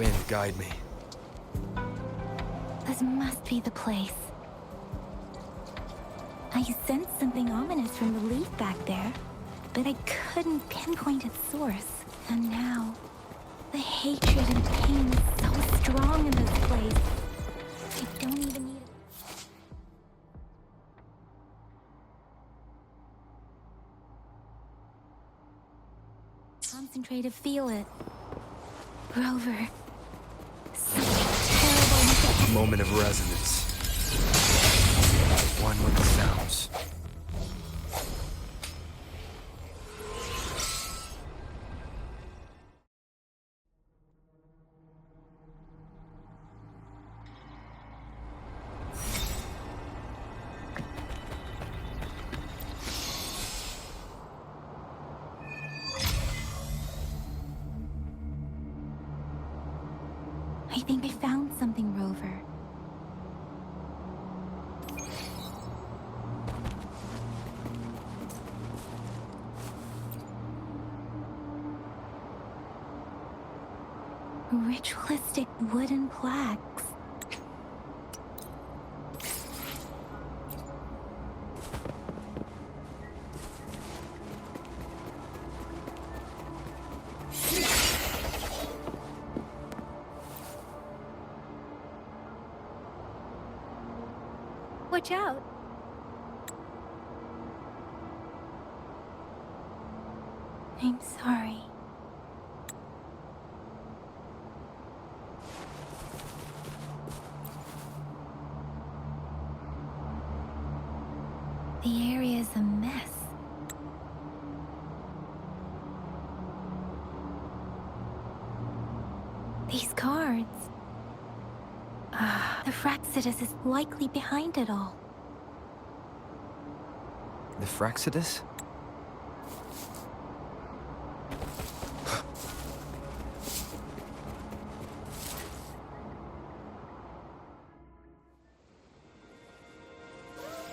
wind guide me. This must be the place. I sensed something ominous from the leaf back there, but I couldn't pinpoint its source. And now, the hatred and pain is so strong in this place. I don't even need it. Concentrate to feel it. Rover. Something terrible. Moment of resonance. One with the sounds. I think I found something, Rover. Ritualistic wooden plaques. Watch out. I'm sorry. The area is a mess. These cards. The Fraxidus is likely behind it all. The Fraxidus?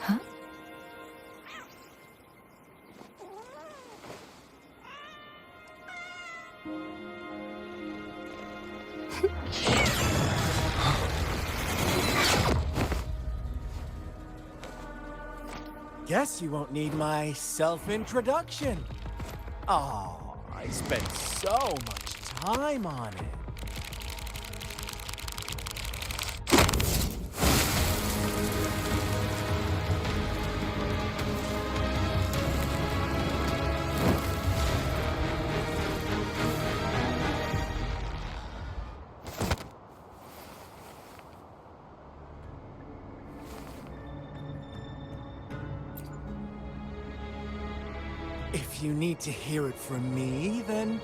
Huh? Guess you won't need my self-introduction. Oh, I spent so much time on it. If you need to hear it from me, then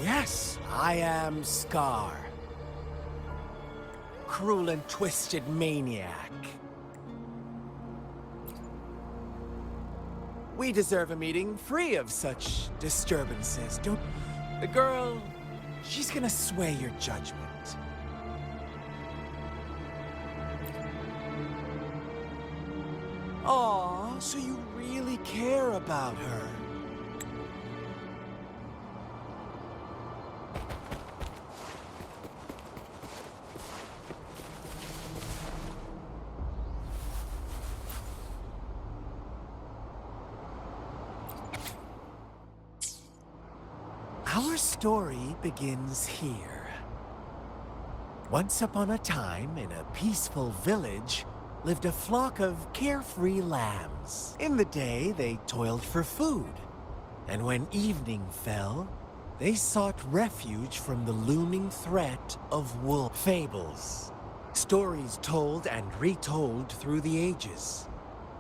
yes, I am Scar. Cruel and twisted maniac. We deserve a meeting free of such disturbances, don't... The girl, she's gonna sway your judgment. Aw, so you really care about her. Our story begins here. Once upon a time, in a peaceful village, lived a flock of carefree lambs. In the day, they toiled for food. And when evening fell, they sought refuge from the looming threat of wolf fables. Stories told and retold through the ages.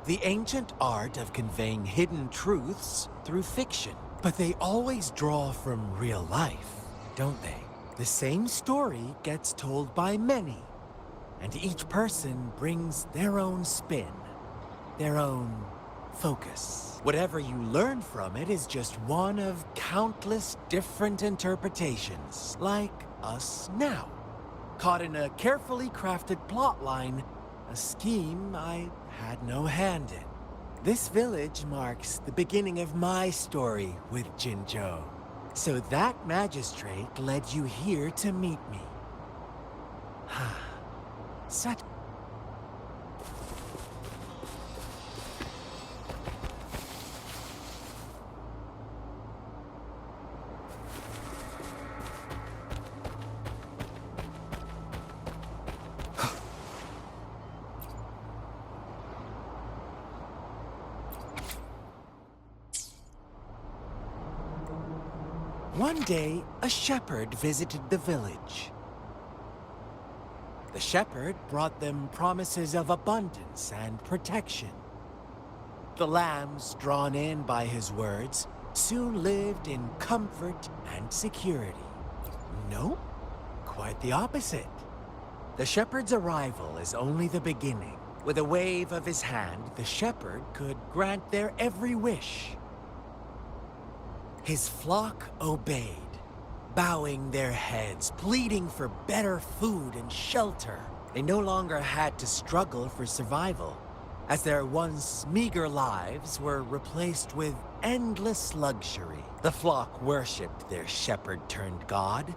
The ancient art of conveying hidden truths through fiction. But they always draw from real life, don't they? The same story gets told by many, and each person brings their own spin, their own focus. Whatever you learn from it is just one of countless different interpretations, like us now. Caught in a carefully crafted plotline, a scheme I had no hand in. This village marks the beginning of my story with Jinzhou. So that magistrate led you here to meet me. Such. One day, a shepherd visited the village. The shepherd brought them promises of abundance and protection. The lambs, drawn in by his words, soon lived in comfort and security. No, quite the opposite. The shepherd's arrival is only the beginning. With a wave of his hand, the shepherd could grant their every wish. His flock obeyed, bowing their heads, pleading for better food and shelter. They no longer had to struggle for survival, as their once meager lives were replaced with endless luxury. The flock worshipped their shepherd-turned-god,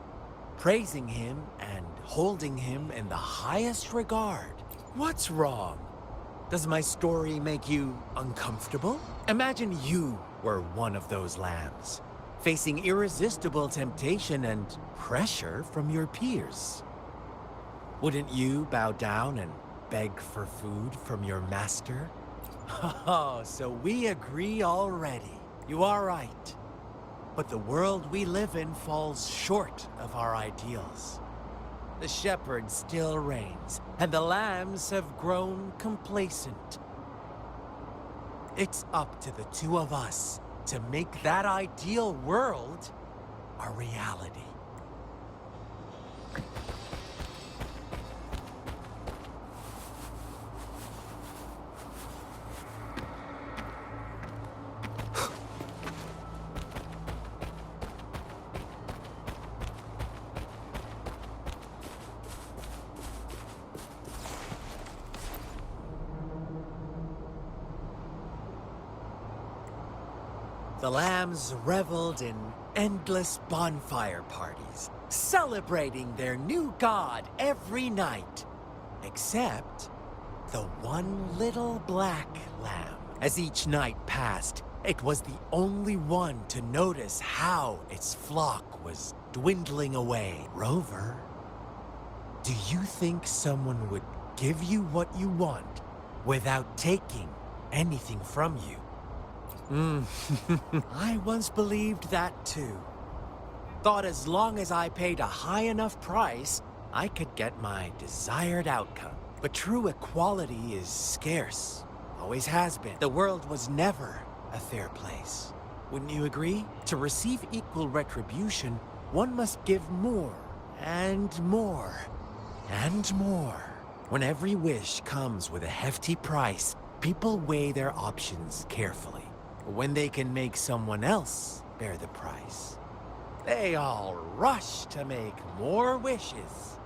praising him and holding him in the highest regard. What's wrong? Does my story make you uncomfortable? Imagine you were one of those lambs, facing irresistible temptation and pressure from your peers. Wouldn't you bow down and beg for food from your master? Oh, so we agree already. You are right. But the world we live in falls short of our ideals. The shepherd still reigns, and the lambs have grown complacent. It's up to the two of us to make that ideal world a reality. The lambs reveled in endless bonfire parties, celebrating their new god every night. Except the one little black lamb. As each night passed, it was the only one to notice how its flock was dwindling away. Rover, do you think someone would give you what you want without taking anything from you? I once believed that too. Thought as long as I paid a high enough price, I could get my desired outcome. But true equality is scarce. Always has been. The world was never a fair place. Wouldn't you agree? To receive equal retribution, one must give more, and more, and more. When every wish comes with a hefty price, people weigh their options carefully. When they can make someone else bear the price, they all rush to make more wishes.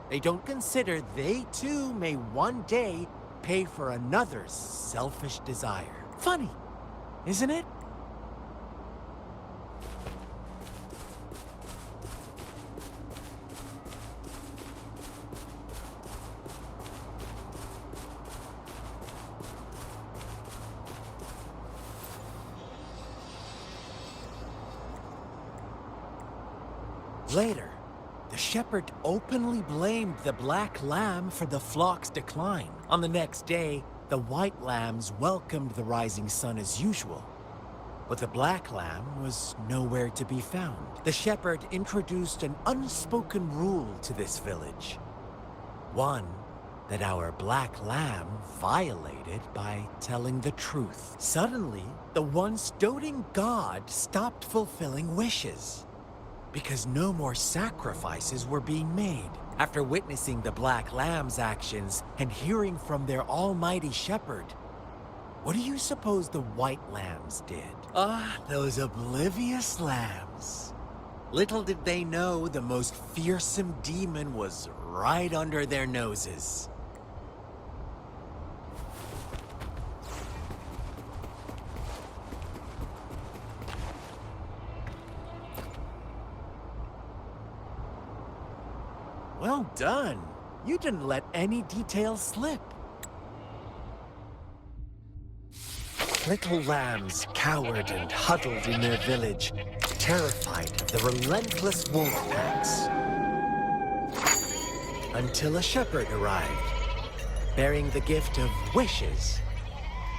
They don't consider they too may one day pay for another's selfish desire. Funny, isn't it? Later, the shepherd openly blamed the black lamb for the flock's decline. On the next day, the white lambs welcomed the rising sun as usual. But the black lamb was nowhere to be found. The shepherd introduced an unspoken rule to this village. One that our black lamb violated by telling the truth. Suddenly, the once doting god stopped fulfilling wishes, because no more sacrifices were being made. After witnessing the black lamb's actions and hearing from their almighty shepherd, what do you suppose the white lambs did? Those oblivious lambs. Little did they know the most fearsome demon was right under their noses. Well done. You didn't let any details slip. Little lambs cowered and huddled in their village, terrified of the relentless wolf packs. Until a shepherd arrived, bearing the gift of wishes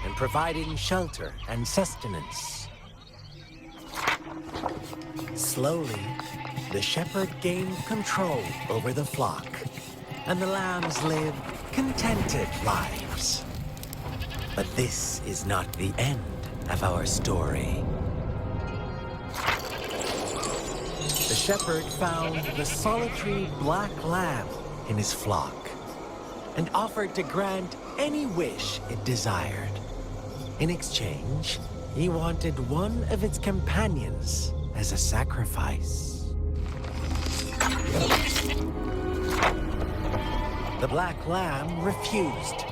and providing shelter and sustenance. Slowly, the shepherd gained control over the flock, and the lambs lived contented lives. But this is not the end of our story. The shepherd found the solitary black lamb in his flock and offered to grant any wish it desired. In exchange, he wanted one of its companions as a sacrifice. The black lamb refused,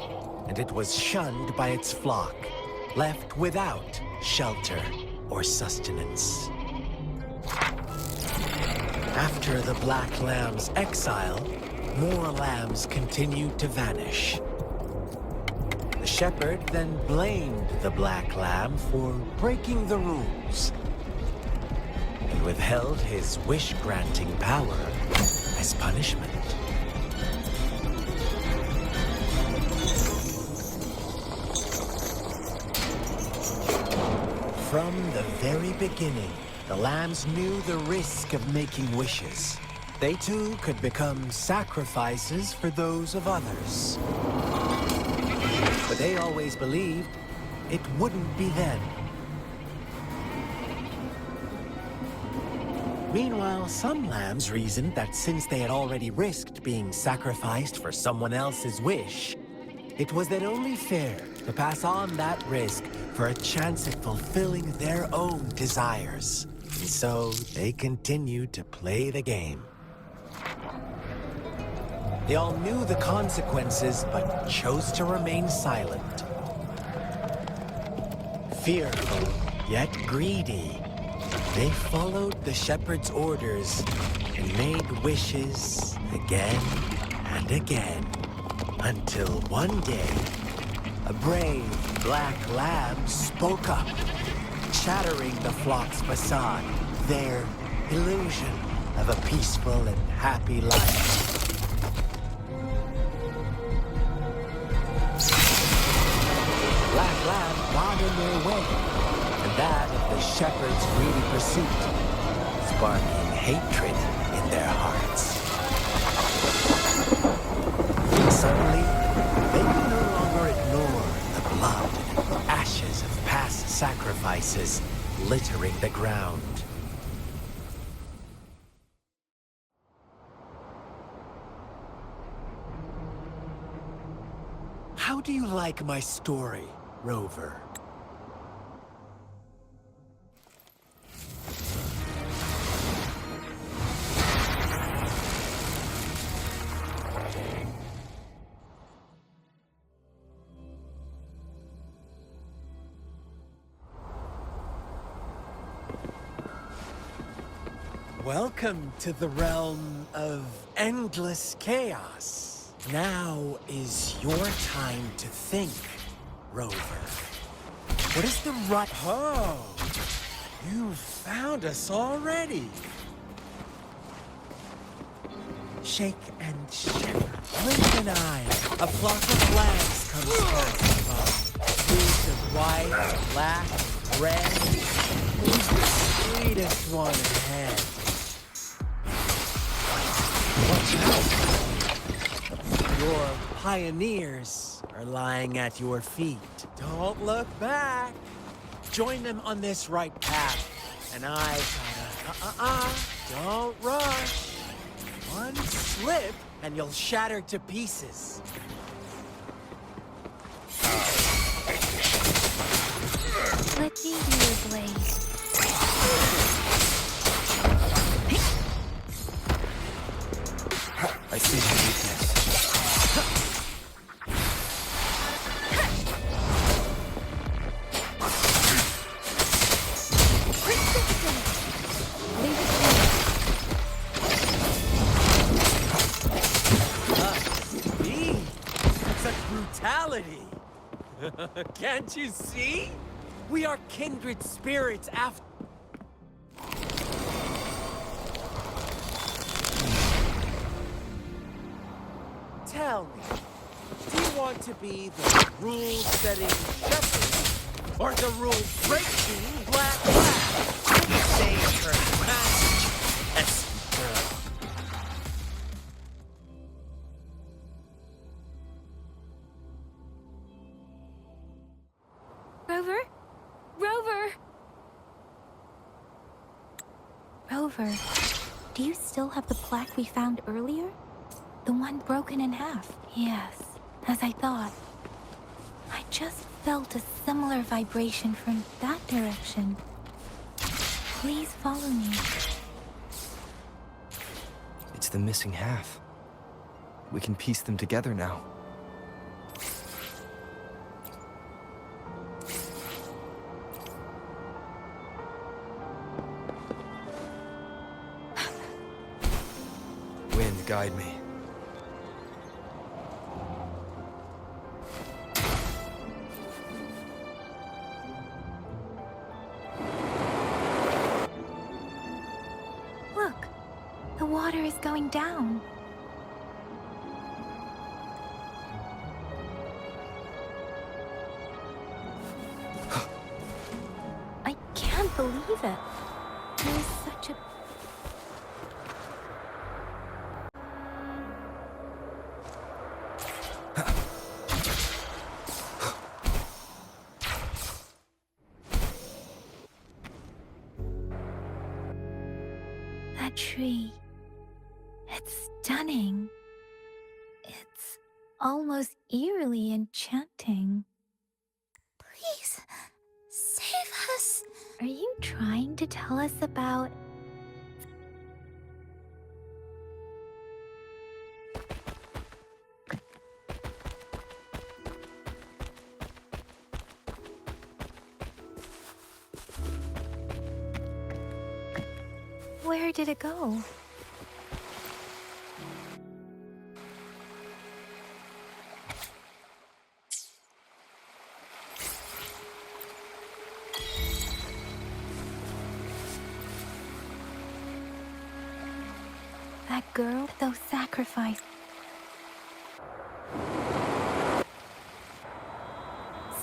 and it was shunned by its flock, left without shelter or sustenance. After the black lamb's exile, more lambs continued to vanish. The shepherd then blamed the black lamb for breaking the rules and withheld his wish-granting power as punishment. From the very beginning, the lambs knew the risk of making wishes. They too could become sacrifices for those of others. But they always believed it wouldn't be them. Meanwhile, some lambs reasoned that since they had already risked being sacrificed for someone else's wish, it was then only fair to pass on that risk for a chance at fulfilling their own desires. And so they continued to play the game. They all knew the consequences, but chose to remain silent. Fearful, yet greedy, they followed the shepherd's orders and made wishes again and again, until one day, a brave black lamb spoke up, shattering the flock's facade, their illusion of a peaceful and happy life. Black lamb got in their way, and that of the shepherd's greedy pursuit, sparking hatred in their hearts. Suddenly, they could no longer ignore the blood and ashes of past sacrifices littering the ground. How do you like my story, Rover? Welcome to the realm of endless chaos. Now is your time to think, Rover. What is the right... Oh, you found us already. Shake and shiver. Blink an eye. A flock of lambs comes passing by. Hues of white, black, red. Who's the sweetest one ahead? Watch out. Your pioneers are lying at your feet. Don't look back. Join them on this right path. And I gotta, don't rush. One slip, and you'll shatter to pieces. Let me be your blade. I see your weakness. Can't you see? We are kindred spirits after. Tell me, do you want to be the rule-setting shepherd or the rule-breaking black lad? Save her passage, pesky girl. Rover? Rover! Rover, do you still have the plaque we found earlier? The one broken in half? Yes, as I thought. I just felt a similar vibration from that direction. Please follow me. It's the missing half. We can piece them together now. Wind, guide me. Look, the water is going down. I can't believe it. There is such a... That tree. It's stunning. It's almost eerily enchanting. Please, save us. Are you trying to tell us about... Where did it go? That girl, those sacrifices.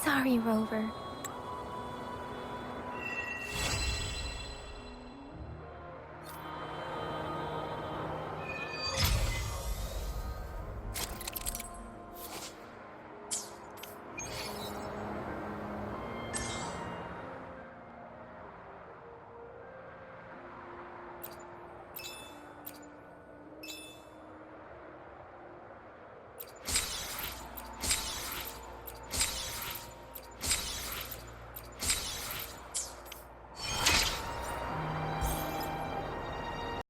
Sorry, Rover.